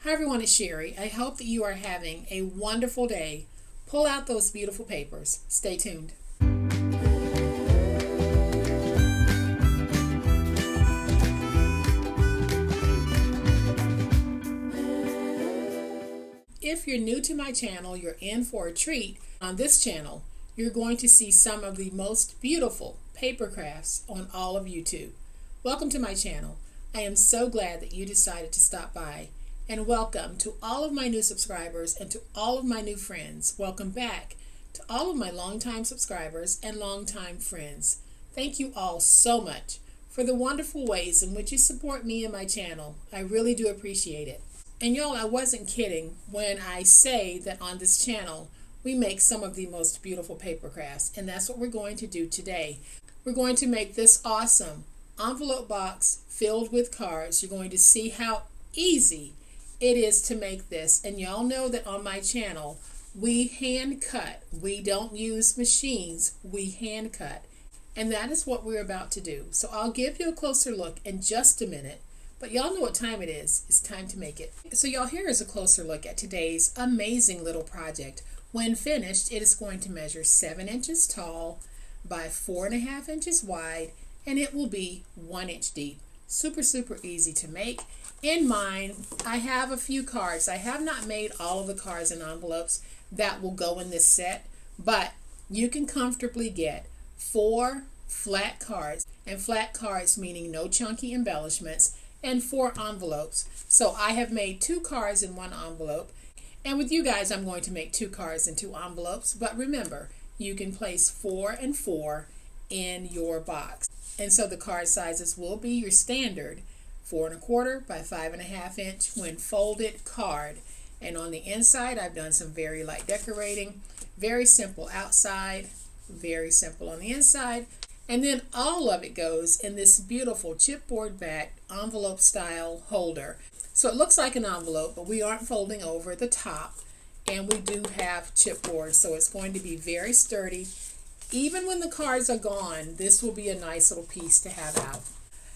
Hi everyone, it's Sherry. I hope that you are having a wonderful day. Pull out those beautiful papers. Stay tuned. If you're new to my channel, you're in for a treat. On this channel, you're going to see some of the most beautiful paper crafts on all of YouTube. Welcome to my channel. I am so glad that you decided to stop by. And welcome to all of my new subscribers and to all of my new friends. Welcome back to all of my longtime subscribers and longtime friends. Thank you all so much for the wonderful ways in which you support me and my channel. I really do appreciate it. And y'all, I wasn't kidding when I say that on this channel we make some of the most beautiful paper crafts, and that's what we're going to do today. We're going to make this awesome envelope box filled with cards. You're going to see how easy it is to make this, and y'all know that on my channel we hand cut. We don't use machines, we hand cut, and that is what we're about to do. So I'll give you a closer look in just a minute, but y'all know what time it is. It's time to make it. So y'all, here is a closer look at today's amazing little project. When finished, it is going to measure 7 inches tall by 4.5 inches wide, and it will be 1 inch deep. Super easy to make. In mine, I have a few cards. I have not made all of the cards and envelopes that will go in this set, but you can comfortably get 4 flat cards, and flat cards meaning no chunky embellishments, and 4 envelopes. So I have made 2 cards in 1 envelope, and with you guys I'm going to make 2 cards and 2 envelopes, but remember, you can place 4 and 4 in your box. And so the card sizes will be your standard 4.25 by 5.5 inch when folded card. And on the inside I've done some very light decorating, very simple outside, very simple on the inside, and then all of it goes in this beautiful chipboard back envelope style holder. So it looks like an envelope, but we aren't folding over the top, and we do have chipboard, so it's going to be very sturdy. Even when the cards are gone, this will be a nice little piece to have out.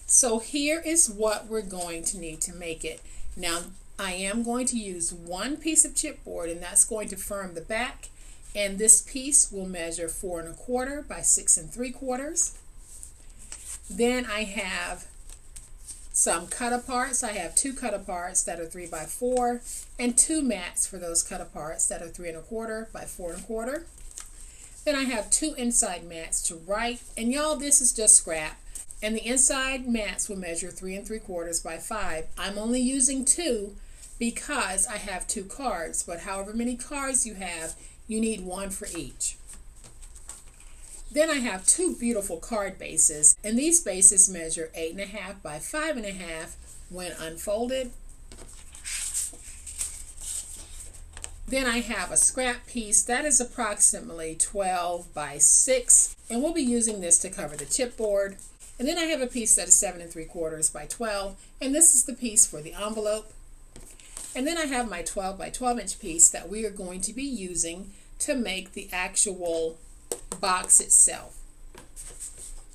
So here is what we're going to need to make it. Now I am going to use 1 piece of chipboard, and that's going to firm the back, and this piece will measure 4.25 by 6.75. Then I have some cut aparts. I have 2 cut aparts that are 3 by 4 and 2 mats for those cut aparts that are 3.25 by 4.25. Then I have 2 inside mats to write, and y'all, this is just scrap, and the inside mats will measure 3.75 by 5. I'm only using 2 because I have 2 cards, but however many cards you have, you need 1 for each. Then I have 2 beautiful card bases, and these bases measure 8.5 by 5.5 when unfolded. Then I have a scrap piece that is approximately 12 by 6, and we'll be using this to cover the chipboard. And then I have a piece that is 7.75 by 12, and this is the piece for the envelope. And then I have my 12 by 12 inch piece that we are going to be using to make the actual box itself.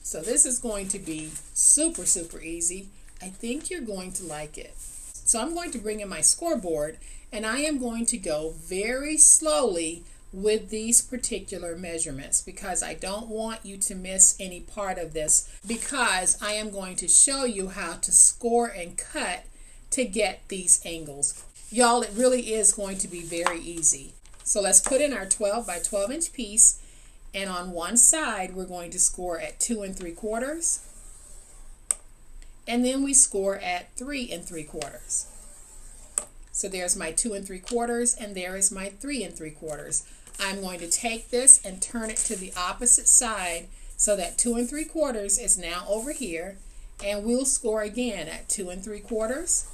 So this is going to be super easy. I think you're going to like it. So I'm going to bring in my scoreboard, and I am going to go very slowly with these particular measurements because I don't want you to miss any part of this, because I am going to show you how to score and cut to get these angles. Y'all, it really is going to be very easy. So let's put in our 12 by 12 inch piece, and on one side we're going to score at 2.75, and then we score at 3.75. So there's my 2.75, and there is my 3.75. I'm going to take this and turn it to the opposite side so that 2.75 is now over here, and we'll score again at 2.75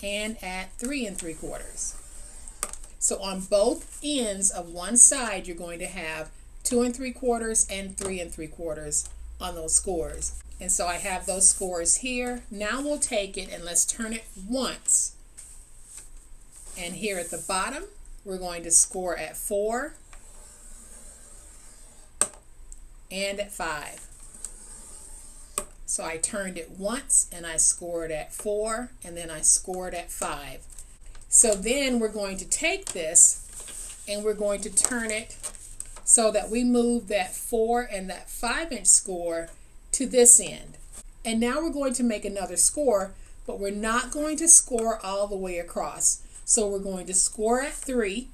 and at 3.75. So on both ends of one side you're going to have 2.75 and 3.75 on those scores. And so I have those scores here. Now we'll take it and let's turn it once. And here at the bottom, we're going to score at 4 and at 5. So I turned it once and I scored at 4 and then I scored at 5. So then we're going to take this and we're going to turn it so that we move that 4 and that 5-inch score to this end. And now we're going to make another score, but we're not going to score all the way across. So we're going to score at 3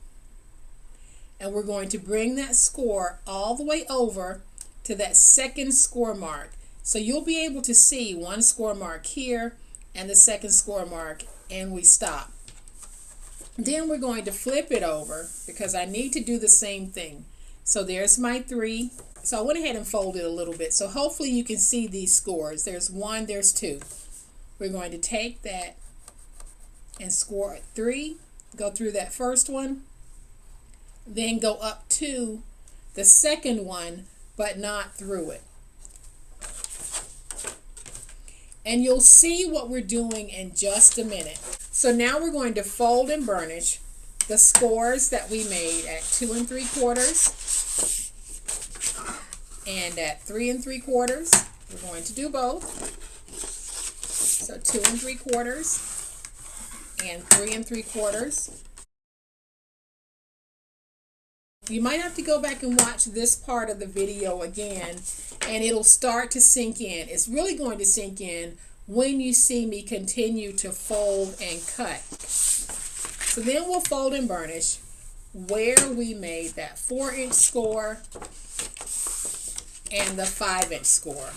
and we're going to bring that score all the way over to that second score mark. So you'll be able to see one score mark here and the second score mark, and we stop. Then we're going to flip it over because I need to do the same thing. So there's my 3. So I went ahead and folded a little bit. So hopefully you can see these scores. There's 1, there's 2. We're going to take that and score at 3, go through that first one, then go up to the second one, but not through it. And you'll see what we're doing in just a minute. So now we're going to fold and burnish the scores that we made at 2 3/4 and at 3 3/4. We're going to do both. So 2 3/4 and 3 3/4. You might have to go back and watch this part of the video again, and it'll start to sink in. It's really going to sink in when you see me continue to fold and cut. So then we'll fold and burnish where we made that 4-inch score and the 5-inch score.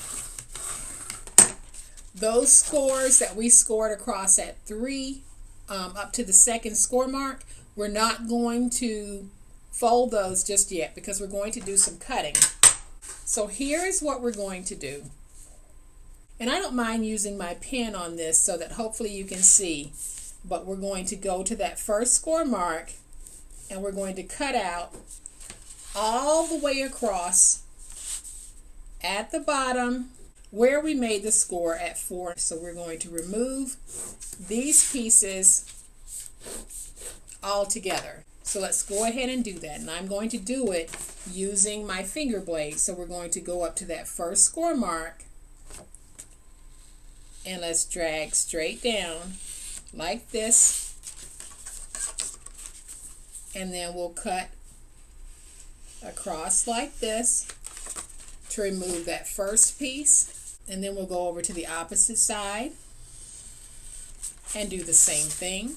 Those scores that we scored across at 3 up to the second score mark, we're not going to fold those just yet because we're going to do some cutting. So here is what we're going to do. And I don't mind using my pen on this so that hopefully you can see. But we're going to go to that first score mark and we're going to cut out all the way across at the bottom where we made the score at 4. So we're going to remove these pieces all together. So let's go ahead and do that. And I'm going to do it using my finger blade. So we're going to go up to that first score mark and let's drag straight down like this. And then we'll cut across like this to remove that first piece. And then we'll go over to the opposite side and do the same thing.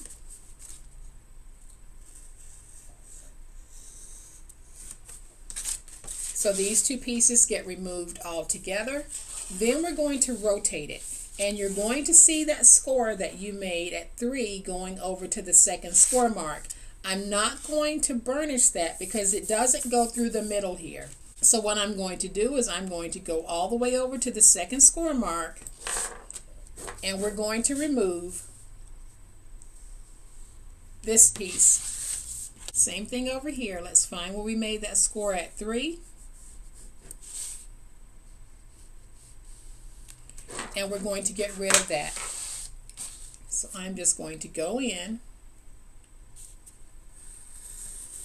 So these two pieces get removed all together. Then we're going to rotate it. And you're going to see that score that you made at 3 going over to the second score mark. I'm not going to burnish that because it doesn't go through the middle here. So what I'm going to do is I'm going to go all the way over to the second score mark and we're going to remove this piece. Same thing over here. Let's find where we made that score at 3. And we're going to get rid of that. So I'm just going to go in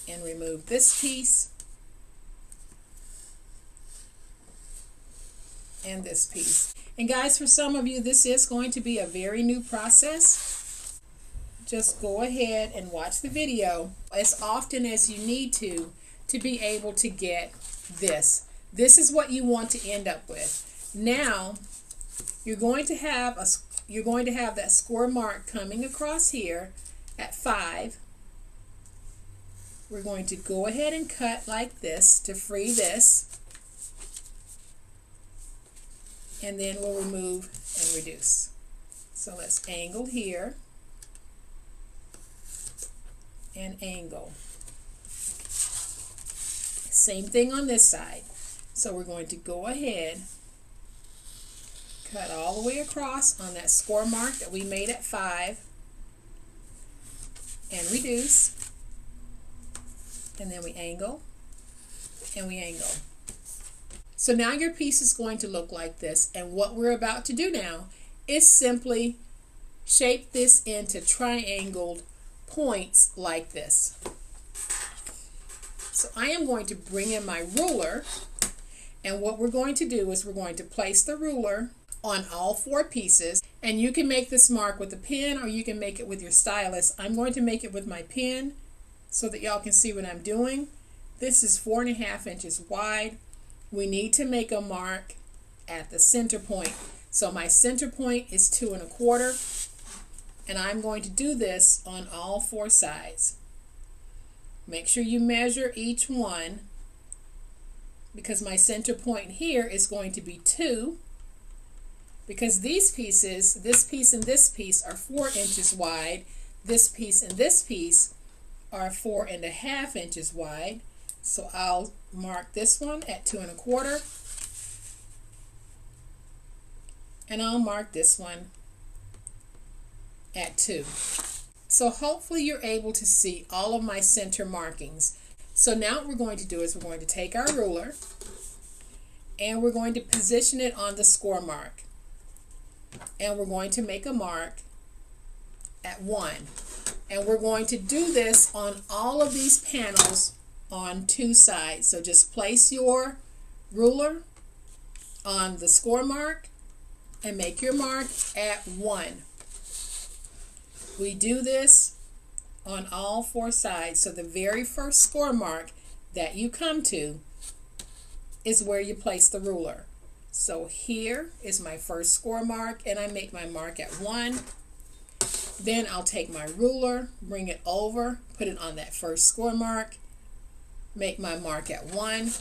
and remove this piece and this piece. And guys, for some of you, this is going to be a very new process. Just go ahead and watch the video as often as you need to be able to get this. This is what you want to end up with. Now, you're going to have that score mark coming across here at 5. We're going to go ahead and cut like this to free this. And then we'll remove and reduce. So let's angle here and angle. Same thing on this side. So we're going to go ahead, cut all the way across on that score mark that we made at 5 and reduce, and then we angle and we angle. So now your piece is going to look like this, and what we're about to do now is simply shape this into triangled points like this. So I am going to bring in my ruler, and what we're going to do is we're going to place the ruler on all 4 pieces. And you can make this mark with a pen or you can make it with your stylus. I'm going to make it with my pen so that y'all can see what I'm doing. This is 4.5 inches wide. We need to make a mark at the center point. So my center point is 2 1/4, and I'm going to do this on all 4 sides. Make sure you measure each one, because my center point here is going to be 2, because these pieces, this piece and this piece, are 4 inches wide. This piece and this piece are 4.5 inches wide. So I'll mark this one at 2 1/4, and I'll mark this one at 2. So hopefully you're able to see all of my center markings. So now what we're going to do is we're going to take our ruler and we're going to position it on the score mark. And we're going to make a mark at 1. And we're going to do this on all of these panels on 2 sides. So just place your ruler on the score mark and make your mark at 1. We do this on all 4 sides. So the very first score mark that you come to is where you place the ruler. So here is my first score mark, and I make my mark at 1. Then I'll take my ruler, bring it over, put it on that first score mark, make my mark at 1.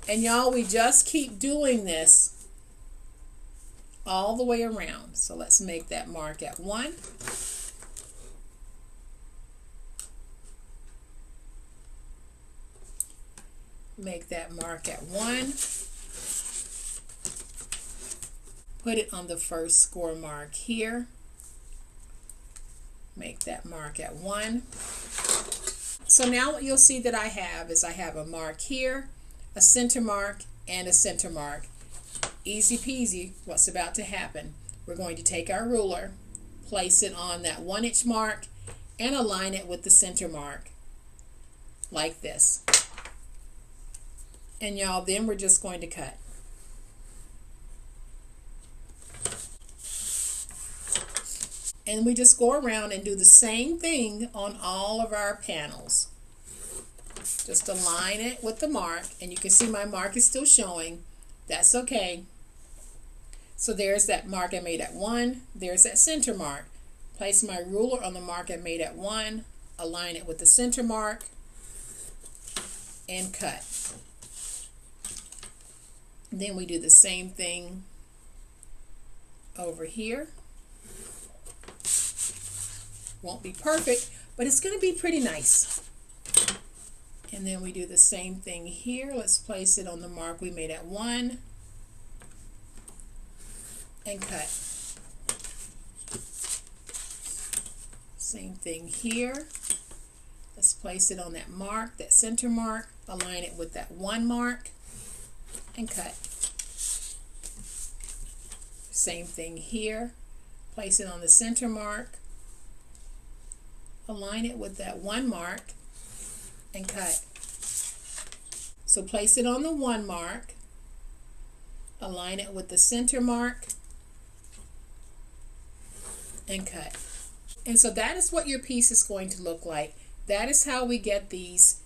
And y'all, we just keep doing this all the way around. So let's make that mark at 1. Make that mark at 1. Put it on the first score mark here. Make that mark at 1. So now what you'll see that I have is I have a mark here, a center mark, and a center mark. Easy peasy what's about to happen. We're going to take our ruler, place it on that 1 inch mark, and align it with the center mark like this. And y'all, then we're just going to cut. And we just go around and do the same thing on all of our panels. Just align it with the mark, and you can see my mark is still showing. That's okay. So there's that mark I made at 1. There's that center mark. Place my ruler on the mark I made at 1. Align it with the center mark. And cut. Then we do the same thing over here. Won't be perfect, but it's going to be pretty nice. And then we do the same thing here. Let's place it on the mark we made at 1 and cut. Same thing here. Let's place it on that mark, that center mark, align it with that 1 mark and cut. Same thing here. Place it on the center mark, align it with that 1 mark and cut. So place it on the 1 mark, align it with the center mark and cut. And so that is what your piece is going to look like. That is how we get these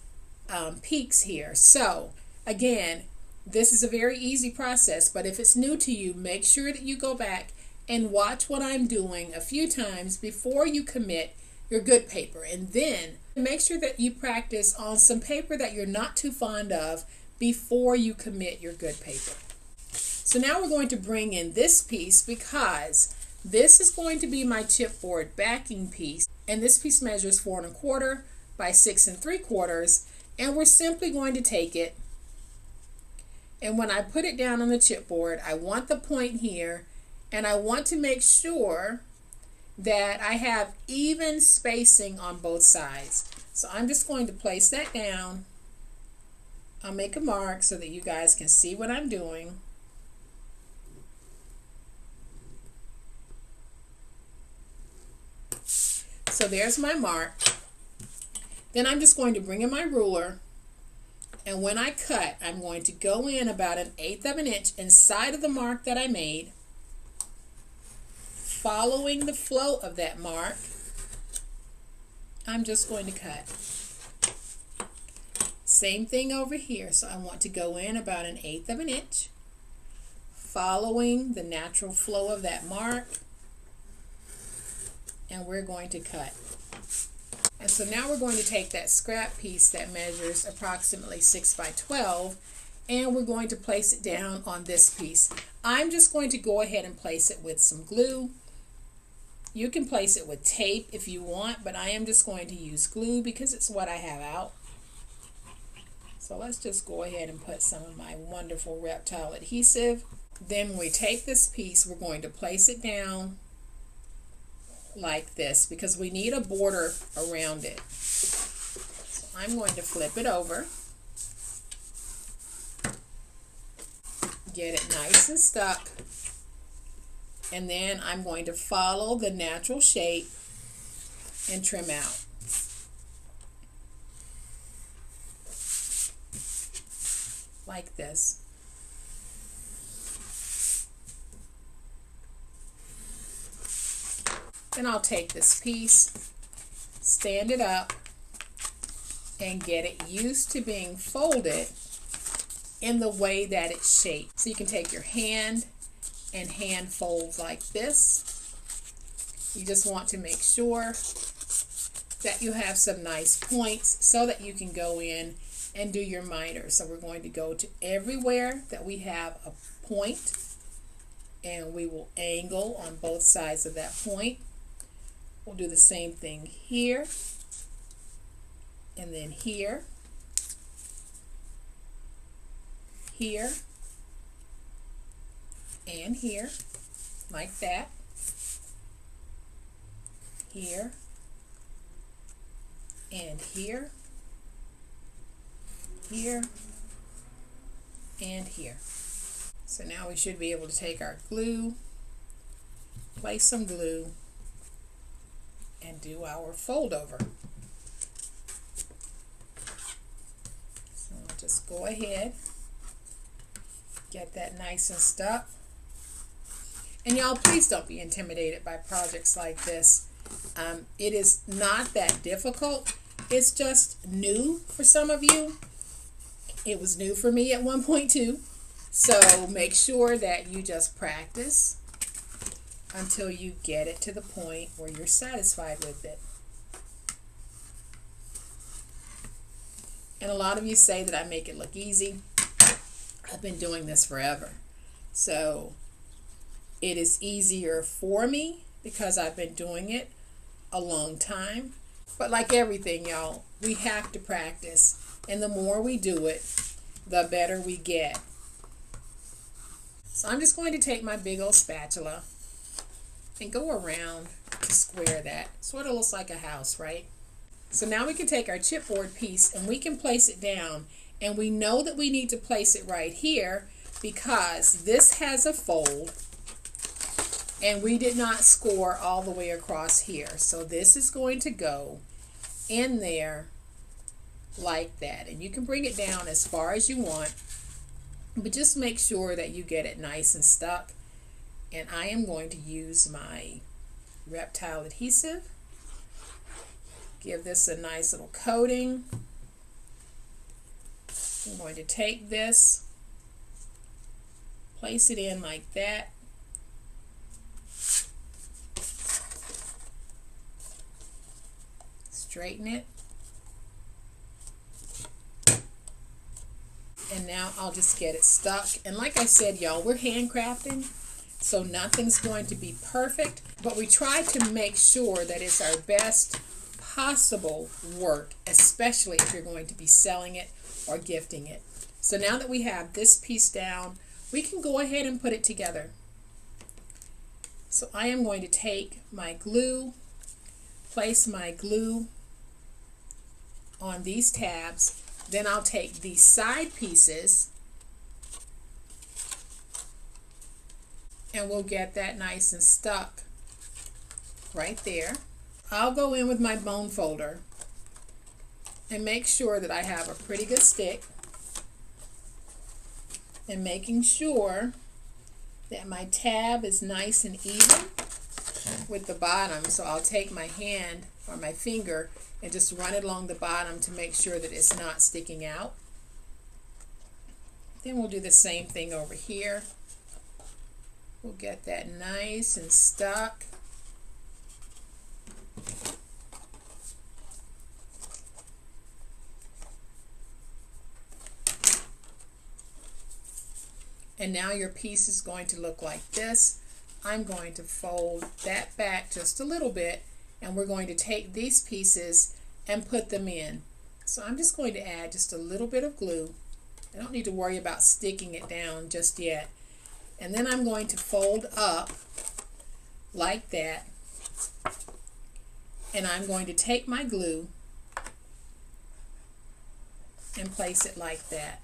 peaks here. So again, this is a very easy process, but if it's new to you, make sure that you go back and watch what I'm doing a few times before you commit your good paper. And then make sure that you practice on some paper that you're not too fond of before you commit your good paper. So now we're going to bring in this piece, because this is going to be my chipboard backing piece. And this piece measures 4 1/4 by 6 3/4. And we're simply going to take it, and when I put it down on the chipboard, I want the point here, and I want to make sure that I have even spacing on both sides. So I'm just going to place that down. I'll make a mark so that you guys can see what I'm doing. So there's my mark. Then I'm just going to bring in my ruler And when I cut, I'm going to go in about 1/8 of an inch inside of the mark that I made, following the flow of that mark. I'm just going to cut. Same thing over here. So I want to go in about 1/8 of an inch, following the natural flow of that mark, and we're going to cut. And so now we're going to take that scrap piece that measures approximately 6 by 12, and we're going to place it down on this piece. I'm just going to go ahead and place it with some glue. You can place it with tape if you want, but I am just going to use glue because it's what I have out. So let's just go ahead and put some of my wonderful reptile adhesive. Then when we take this piece, we're going to place it down like this because we need a border around it. So I'm going to flip it over, get it nice and stuck, and then I'm going to follow the natural shape and trim out. Like this. Then I'll take this piece, stand it up, and get it used to being folded in the way that it's shaped. So you can take your hand and hand fold like this. You just want to make sure that you have some nice points so that you can go in and do your miter. So we're going to go to everywhere that we have a point, and we will angle on both sides of that point. We'll do the same thing here, and then here, here, and here, like that, here, and here, here, and here. So now we should be able to take our glue, place some glue, and do our fold over. So I'll just go ahead, get that nice and stuck. And y'all, please don't be intimidated by projects like this. It is not that difficult. It's just new for some of you. It was new for me at one point too. So make sure that you just practice until you get it to the point where you're satisfied with it. And a lot of you say that I make it look easy. I've been doing this forever. So it is easier for me because I've been doing it a long time. But like everything, y'all, we have to practice. And the more we do it, the better we get. So I'm just going to take my big old spatula and go around to square that. Sort of looks like a house, right? So now we can take our chipboard piece and we can place it down. And we know that we need to place it right here because this has a fold and we did not score all the way across here. So this is going to go in there like that. And you can bring it down as far as you want, but just make sure that you get it nice and stuck. And I am going to use my reptile adhesive. Give this a nice little coating. I'm going to take this, place it in like that. Straighten it. And now I'll just get it stuck. And like I said, y'all, we're handcrafting, so nothing's going to be perfect, but we try to make sure that it's our best possible work, especially if you're going to be selling it or gifting it. So now that we have this piece down, we can go ahead and put it together. So I am going to take my glue, place my glue on these tabs. Then I'll take these side pieces and we'll get that nice and stuck right there. I'll go in with my bone folder and make sure that I have a pretty good stick. and making sure that my tab is nice and even with the bottom. So I'll take my hand or my finger and just run it along the bottom to make sure that it's not sticking out. Then we'll do the same thing over here. We'll get that nice and stuck. And now your piece is going to look like this. I'm going to fold that back just a little bit, and we're going to take these pieces and put them in. So I'm just going to add just a little bit of glue. I don't need to worry about sticking it down just yet. And then I'm going to fold up like that, and I'm going to take my glue and place it like that.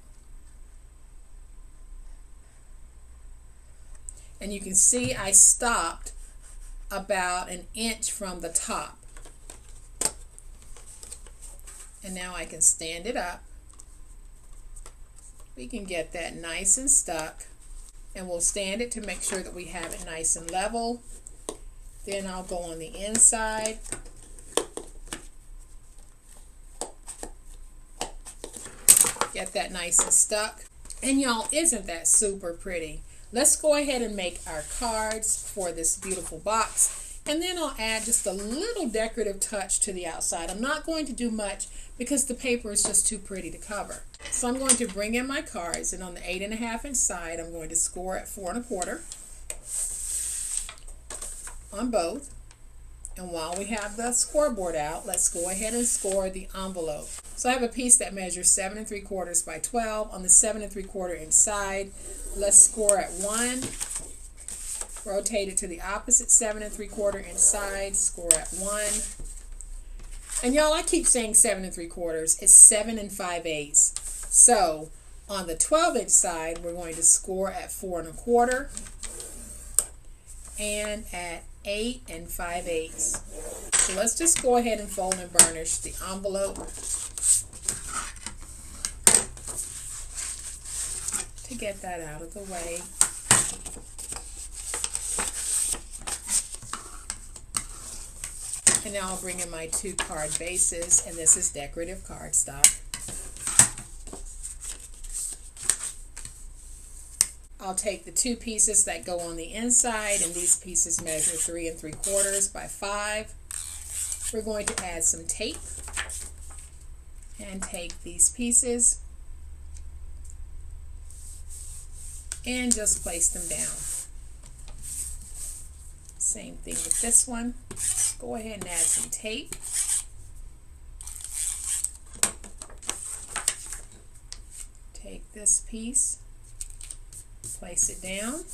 And you can see I stopped about an inch from the top. And now I can stand it up. We can get that nice and stuck. And we'll stand it to make sure that we have it nice and level. Then I'll go on the inside. Get that nice and stuck. And y'all, isn't that super pretty? Let's go ahead and make our cards for this beautiful box, and then I'll add just a little decorative touch to the outside. I'm not going to do much because the paper is just too pretty to cover. So I'm going to bring in my cards, and on the 8.5 inch side I'm going to score at 4 1/4 on both. And while we have the scoreboard out, let's go ahead and score the envelope. So I have a piece that measures 7 3/4 by 12 on the 7 3/4 inch side. Let's score at 1. Rotate it to the opposite 7 3/4 inch side. Score at 1. And y'all, I keep saying 7 3/4. It's 7 5/8. So on the 12 inch side, we're going to score at 4 1/4 and at 8 5/8. So let's just go ahead and fold and burnish the envelope to get that out of the way. And now I'll bring in my 2 card bases, and this is decorative cardstock. I'll take the 2 pieces that go on the inside, and these pieces measure 3 3/4 by 5. We're going to add some tape and take these pieces and just place them down. Same thing with this one. Go ahead and add some tape. Take this piece, place it down.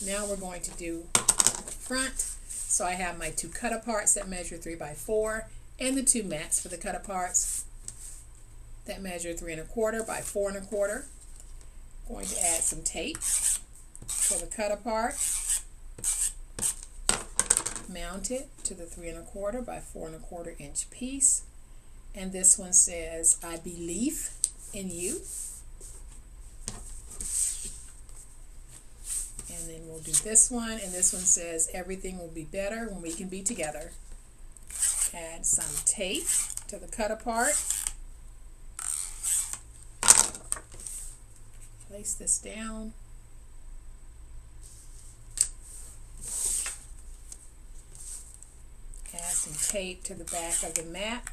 Now we're going to do the front. So I have my 2 cut-aparts that measure 3 by 4 and the 2 mats for the cut-aparts that measure 3 1/4 by 4 1/4. Going to add some tape to the cut-apart. Mount it to the 3 1/4 by 4 1/4 inch piece. And this one says, "I believe in you." And then we'll do this one, and this one says, "Everything will be better when we can be together." Add some tape to the cut apart. Place this down. Add some tape to the back of the mat.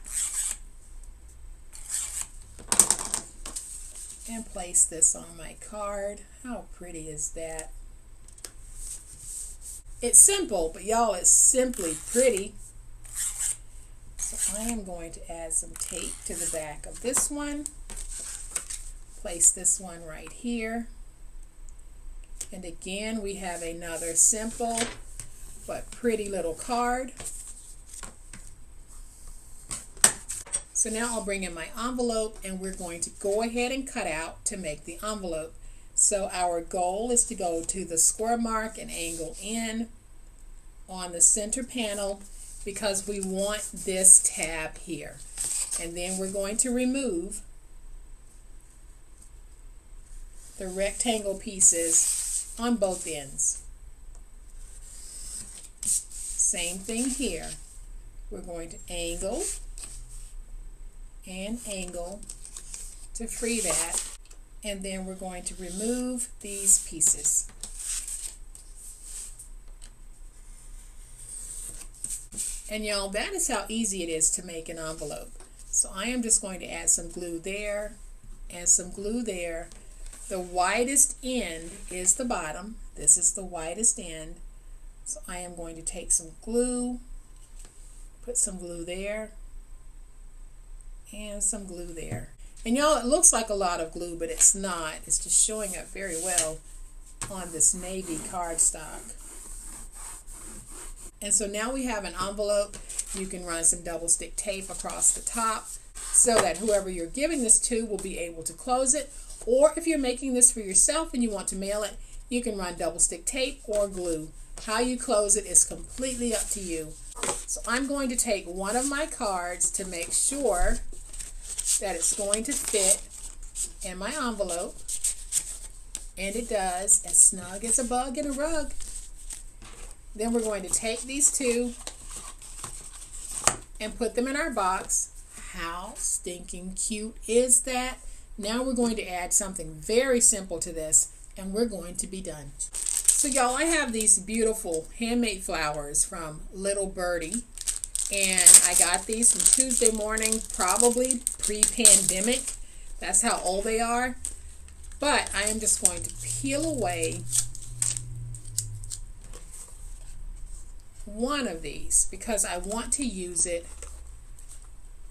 And place this on my card. How pretty is that? It's simple, but y'all, it's simply pretty. So I am going to add some tape to the back of this one. Place this one right here. And again, we have another simple but pretty little card. So now I'll bring in my envelope, and we're going to go ahead and cut out to make the envelope. So our goal is to go to the square mark and angle in on the center panel because we want this tab here. And then we're going to remove the rectangle pieces on both ends. Same thing here. We're going to angle and angle to free that, and then we're going to remove these pieces. And y'all, that is how easy it is to make an envelope. So I am just going to add some glue there and some glue there. The widest end is the bottom. This is the widest end. So I am going to take some glue, put some glue there, and some glue there. And y'all, it looks like a lot of glue, but it's not. It's just showing up very well on this navy cardstock. And so now we have an envelope. You can run some double stick tape across the top so that whoever you're giving this to will be able to close it. Or if you're making this for yourself and you want to mail it, you can run double stick tape or glue. How you close it is completely up to you. So I'm going to take one of my cards to make sure that it's going to fit in my envelope. And it does, as snug as a bug in a rug. Then we're going to take these two and put them in our box. How stinking cute is that? Now we're going to add something very simple to this, and we're going to be done. So y'all, I have these beautiful handmade flowers from Little Birdie, and I got these from Tuesday Morning, probably pre-pandemic. That's how old they are. But I am just going to peel away one of these because I want to use it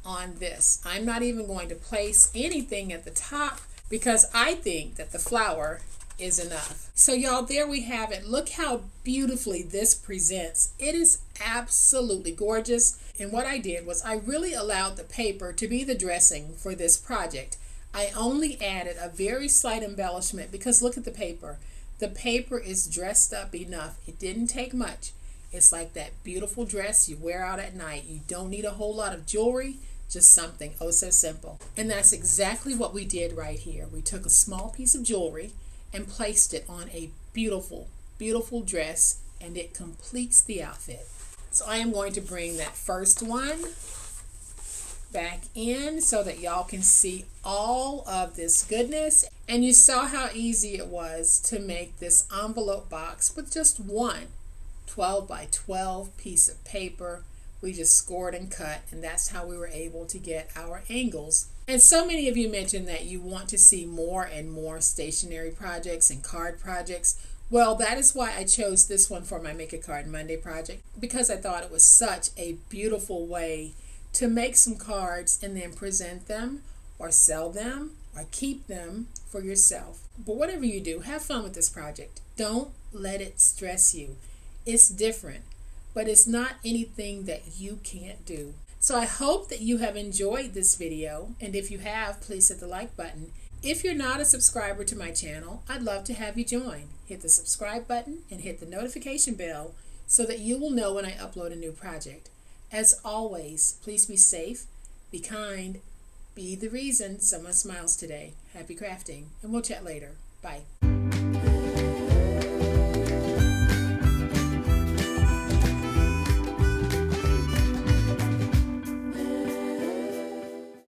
on this. I'm not even going to place anything at the top because I think that the flower is enough. So y'all, there we have it. Look how beautifully this presents. It is absolutely gorgeous. And what I did was I really allowed the paper to be the dressing for this project. I only added a very slight embellishment because look at the paper. The paper is dressed up enough. It didn't take much. It's like that beautiful dress you wear out at night. You don't need a whole lot of jewelry, just something oh so simple. And that's exactly what we did right here. We took a small piece of jewelry and placed it on a beautiful, beautiful dress, and it completes the outfit. So I am going to bring that first one back in so that y'all can see all of this goodness. And you saw how easy it was to make this envelope box with just one 12 by 12 piece of paper. We just scored and cut, and that's how we were able to get our angles. And so many of you mentioned that you want to see more and more stationery projects and card projects. Well, that is why I chose this one for my Make a Card Monday project, because I thought it was such a beautiful way to make some cards and then present them or sell them or keep them for yourself. But whatever you do, have fun with this project. Don't let it stress you. It's different, but it's not anything that you can't do. So I hope that you have enjoyed this video, and if you have, please hit the like button. If you're not a subscriber to my channel, I'd love to have you join. Hit the subscribe button and hit the notification bell so that you will know when I upload a new project. As always, please be safe, be kind, be the reason someone smiles today. Happy crafting, and we'll chat later. Bye.